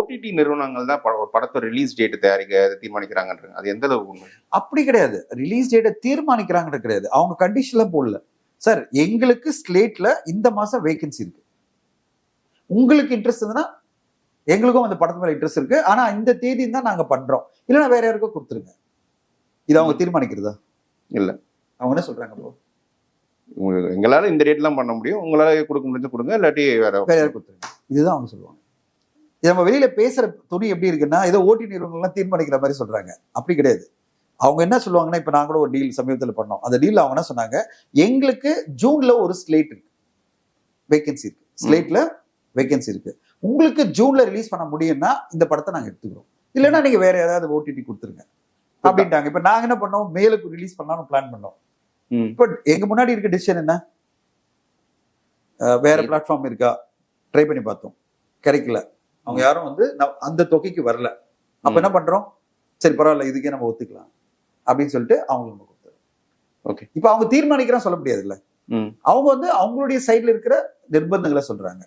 OTT நிறுவனங்கள் தான் ஒரு படத்தை ரிலீஸ் டேட் தயாரிக்க தீர்மானிக்கிறாங்கன்றாங்க. அது எந்த அளவுக்கு உண்மை? அப்படி கிடையாது. ரிலீஸ் டேட்டை தீர்மானிக்கிறாங்கன்னு கிடையாது. அவங்க கண்டிஷன்ல போடல. சார் எங்களுக்கு ஸ்லேட்ல இந்த மாசம் வேகன்சி இருக்கு, உங்களுக்கு இன்ட்ரெஸ்ட் இருந்ததுன்னா எங்களுக்கும் அந்த படத்து மேல இன்ட்ரெஸ்ட் இருக்கு, ஆனா இந்த தேதி தான் நாங்க பண்றோம், இல்லைன்னா வேற யாருக்கும் கொடுத்துருங்க. இது அவங்க தீர்மானிக்கிறதா? இல்ல. அவங்க என்ன சொல்றாங்க ப்ரோ? எங்களால இந்த ரேட்லாம் பண்ண முடியும், உங்களால கொடுக்க முடிஞ்சு கொடுங்க, இல்லாட்டி வேற யாரும் கொடுத்துருங்க. இதுதான் அவங்க சொல்லுவாங்க. நம்ம வெளியில பேசுற துணி எப்படி இருக்குன்னா ஏதோ ஓட்டி நிறுவனங்கள்லாம் தீர்மானிக்கிற மாதிரி சொல்றாங்க. அப்படி கிடையாது. அவங்க என்ன சொல்லுவாங்கன்னா, இப்ப நாங்க கூட ஒரு டீல் சமீபத்தில் பண்ணோம். அந்த டீல் அவங்க என்ன சொன்னாங்க, எங்களுக்கு ஜூன்ல ஒரு ஸ்லேட் இருக்கு, வேகன்சி இருக்கு, ஸ்லேட்ல வேகன்சி இருக்கு, உங்களுக்கு ஜூன்ல ரிலீஸ் பண்ண முடியும்னா இந்த படத்தை நாங்க எடுத்துக்கிறோம், இல்லைன்னா நீங்க வேற ஏதாவது ஓடிடி கொடுத்துருங்க அப்படின்ட்டாங்க. இப்ப நாங்க என்ன பண்ணோம், மேலுக்கு ரிலீஸ் பண்ணலாம்னு பிளான் பண்ணோம். இப்ப எங்க முன்னாடி இருக்க டிசிஷன் என்ன, வேற பிளாட்ஃபார்ம் இருக்கா ட்ரை பண்ணி பார்த்தோம், கிடைக்கல. அவங்க யாரும் வந்து அந்த தொகைக்கு வரல. அப்ப என்ன பண்றோம், சரி பரவாயில்ல இதுக்கே நம்ம ஒத்துக்கலாம் அப்படின்னு சொல்லிட்டு அவங்களுக்கு நம்ம கொடுத்துறோம். ஓகே. இப்ப அவங்க தீர்மானிக்கிறா சொல்ல முடியாது இல்ல, அவங்க வந்து அவங்களுடைய சைட்ல இருக்கிற நிர்பந்தங்களை சொல்றாங்க.